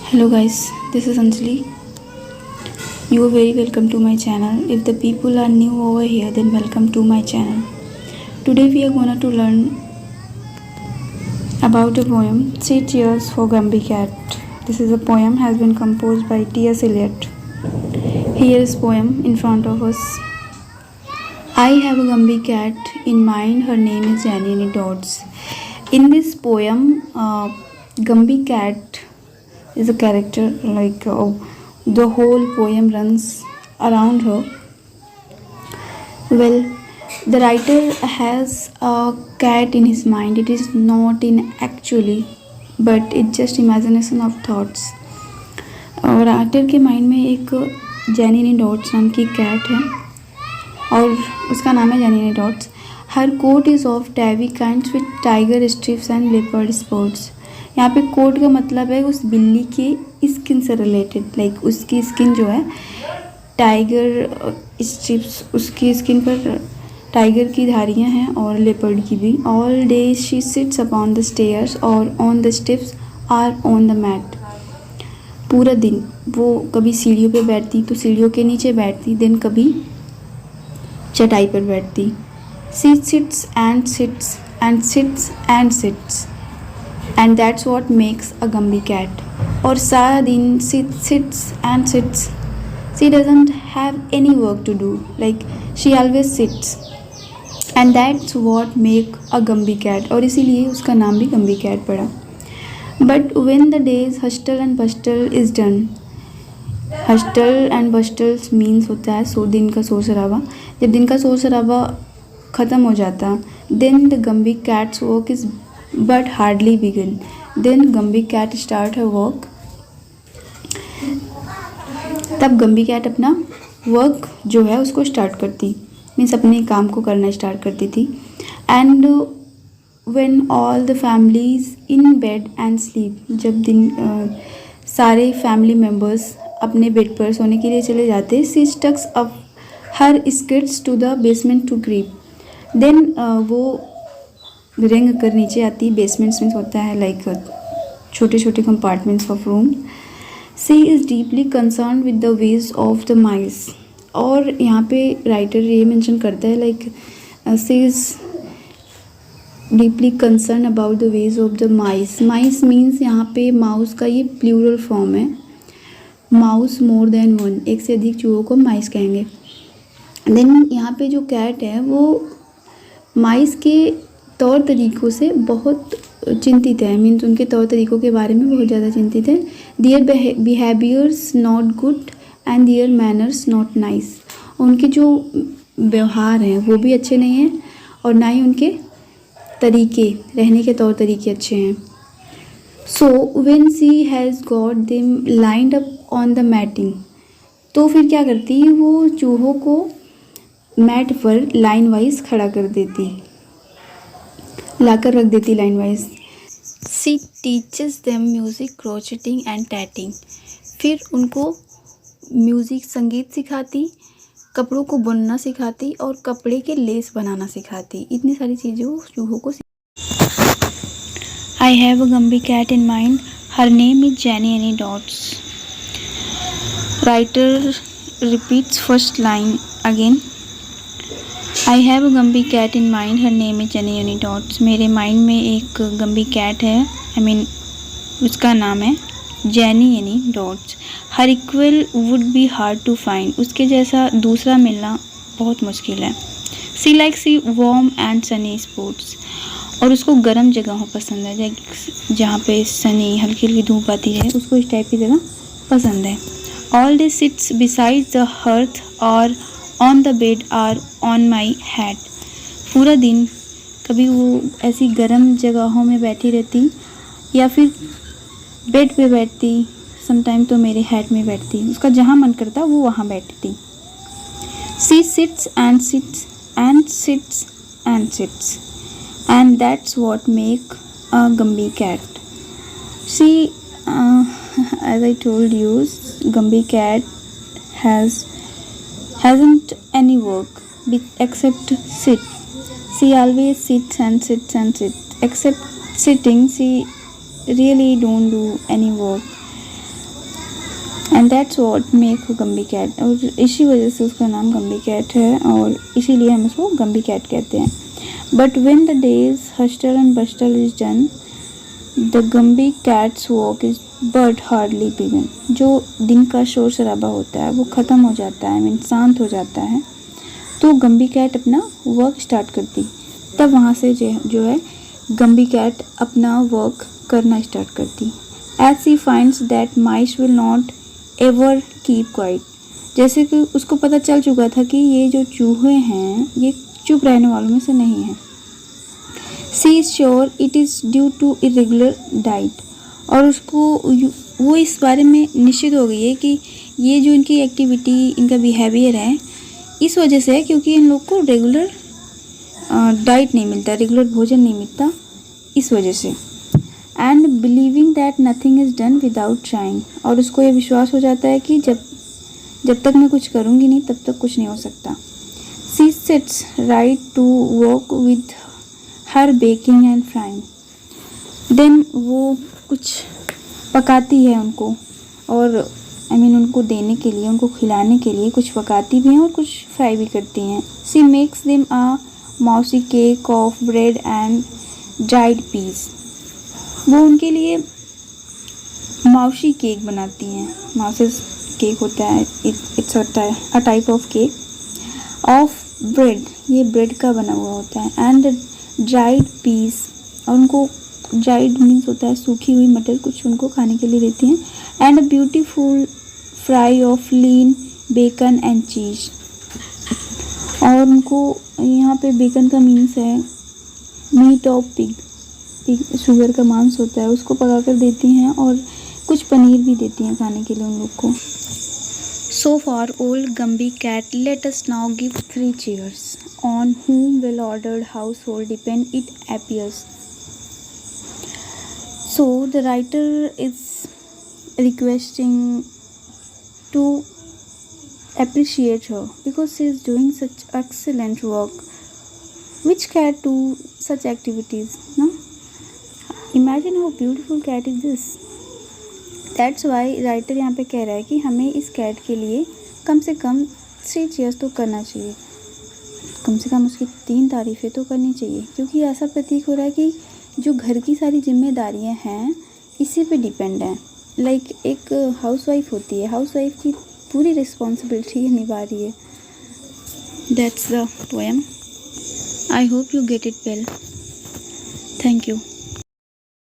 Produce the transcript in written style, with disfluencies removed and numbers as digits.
Hello guys, this is Anjali. You are very welcome to my channel. If the people are new over here, then welcome to my channel. Today we are gonna to learn about a poem, 3 Cheers for Gumby Cat. This is a poem has been composed by T.S. Eliot. Here is poem in front of us. I have a Gumby cat in mind. Her name is Jenny Dodds. In this poem, Gumby cat is a character the whole poem runs around her. Well, the writer has a cat in his mind. It is not in actually, but it's just imagination of thoughts. और writer के mind में एक jenny dots नाम की cat है और उसका नाम है Jenny dots. Her coat is of tabby kinds with tiger stripes and leopard spots. यहाँ पे कोट का मतलब है उस बिल्ली के स्किन से रिलेटेड, लाइक उसकी स्किन जो है टाइगर स्ट्रिप्स, उसकी स्किन पर टाइगर की धारियाँ हैं और लेपर्ड की भी. All day she sits upon the stairs और on the steps or on the mat. पूरा दिन वो कभी सीढ़ियों पे बैठती तो सीढ़ियों के नीचे बैठती, देन कभी चटाई पर बैठती. She seats and sits and sits and seats and that's what makes a Gumby cat. और सारा दिन sits and sits. She doesn't have any work to do, like she always sits, and that's what make a Gumby cat. और इसीलिए उसका नाम भी Gumby cat पड़ा. But when the day's hustle and bustle is done, hustle and bustle means होता है दिन का शोर शराबा. जब दिन का शोर शराबा ख़त्म हो जाता, then the Gumby cat's work is but hardly begin. Then Gumby cat start her work. तब Gumby cat अपना वर्क जो है उसको स्टार्ट करती, मीन्स अपने काम को करना स्टार्ट करती थी. And when all the families in bed and sleep, जब दिन सारे फैमिली मेम्बर्स अपने बेड पर सोने के लिए चले जाते, she tucks up her skirts to the basement to creep. Then वो रेंग कर नीचे आती. बेसमेंट्स में होता है लाइक छोटे छोटे compartments of room. She is deeply concern with the ways of the mice. और यहाँ पे राइटर ये मेंशन करता है like she is deeply concern about the ways of the mice. Mice means यहाँ पे माउस का ये प्लूरल फॉर्म है. माउस मोर देन वन, एक से अधिक चूहों को माइस कहेंगे. देन यहाँ पे जो कैट है वो माइस के तौर तरीक़ों से बहुत चिंतित है, मीन्स उनके तौर तरीक़ों के बारे में बहुत ज़्यादा चिंतित है. Their behaviours not good and their manners not nice. उनके जो व्यवहार हैं वो भी अच्छे नहीं हैं और ना ही उनके तरीके, रहने के तौर तरीके अच्छे हैं. So when she has got them lined up on the matting, तो फिर क्या करती, वो चूहों को मैट पर लाइन वाइज खड़ा कर देती, लाकर रख देती line wise. She teaches them music, crocheting and tatting. फिर उनको म्यूज़िक, संगीत सिखाती, कपड़ों को बुनना सिखाती और कपड़े के लेस बनाना सिखाती. इतनी सारी चीज़ें चूहों को. I have a Gumby cat in mind. Her name is Jenny dots. Writer repeats first line again. I have a Gumby cat in mind. Her name is Jenny dots. मेरे माइंड में एक Gumby cat है, उसका नाम है Jenny dots. Her equal would be hard to find. उसके जैसा दूसरा मिलना बहुत मुश्किल है. She like she warm and sunny spots. और उसको गर्म जगहों पसंद है, जहाँ पे सनी हल्की हल्की धूप आती है, उसको इस टाइप की जगह पसंद है. All day sits beside the hearth और on the bed or on my head. पूरा दिन कभी वो ऐसी गर्म जगहों में बैठी रहती या फिर बेड पे बैठती, समटाइम तो मेरे हेड में बैठती. उसका जहाँ मन करता वो वहाँ बैठती. She sits and sits and sits and sits and that's what make a Gumby cat. She as I told you, Gumby cat hasn't any work except sit. She always sits and sits and sits. Except sitting, she really don't do any work. And that's what make Gumby cat, और इसी वजह से उसका नाम गम्बी cat है और इसीलिए हम उसको गम्बी कैट कहते हैं. But when the day's hustle and bustle is done, the Gumby cat's work is but hardly begun. जो दिन का शोर शराबा होता है वो ख़त्म हो जाता है, मीन शांत हो जाता है, तो गम्बी कैट अपना वर्क स्टार्ट करती. तब वहाँ से जो है गम्बी कैट अपना वर्क करना स्टार्ट करती. As she finds that mice will not ever keep quiet. जैसे कि उसको पता चल चुका था कि ये जो चूहे हैं ये चुप रहने वालों में से नहीं है. She is sure it is due to irregular diet. और उसको वो इस बारे में निश्चित हो गई है कि ये जो इनकी एक्टिविटी, इनका बिहेवियर है, इस वजह से है क्योंकि इन लोग को रेगुलर डाइट नहीं मिलता, रेगुलर भोजन नहीं मिलता, इस वजह से. And believing that nothing is done without trying. और उसको ये विश्वास हो जाता है कि जब तक मैं कुछ करूँगी नहीं तब तक कुछ नहीं हो सकता. She sits right to work with her baking and frying. Then वो कुछ पकाती है उनको, और उनको देने के लिए, उनको खिलाने के लिए कुछ पकाती भी हैं और कुछ फ्राई भी करती हैं. She makes them a mousy cake of bread and dried peas. वो उनके लिए माउसी केक बनाती हैं. माउसेस केक होता है, it's a type of cake of bread, ये ब्रेड का बना हुआ होता है, एंड ड्राइड पीस. और उनको ड्राइड मीन्स होता है सूखी हुई मटर, कुछ उनको खाने के लिए देती हैं. And a beautiful fry of lean bacon and cheese. और उनको यहाँ पे बेकन का मीन्स है मीट ऑफ पिग, शुगर का मांस होता है, उसको पका कर देती हैं और कुछ पनीर भी देती हैं खाने के लिए उन लोग को. So for old Gumby cat, let us now give 3 cheers. On whom well-ordered household depend, it appears. So the writer is requesting to appreciate her because she is doing such excellent work. Which cat do such activities? No? Imagine how beautiful cat is this. That's why writer यहाँ पे कह रहा है कि हमें इस cat के लिए कम से कम 3 चीयर्स तो करना चाहिए, कम से कम उसकी 3 तारीफ़ें तो करनी चाहिए, क्योंकि ऐसा प्रतीक हो रहा है कि जो घर की सारी जिम्मेदारियाँ हैं इसी पे डिपेंड है. लाइक एक हाउसवाइफ होती है, हाउसवाइफ की पूरी रिस्पॉन्सिबिलिटी निभा रही है. That's the poem. I hope you get it well. Thank you.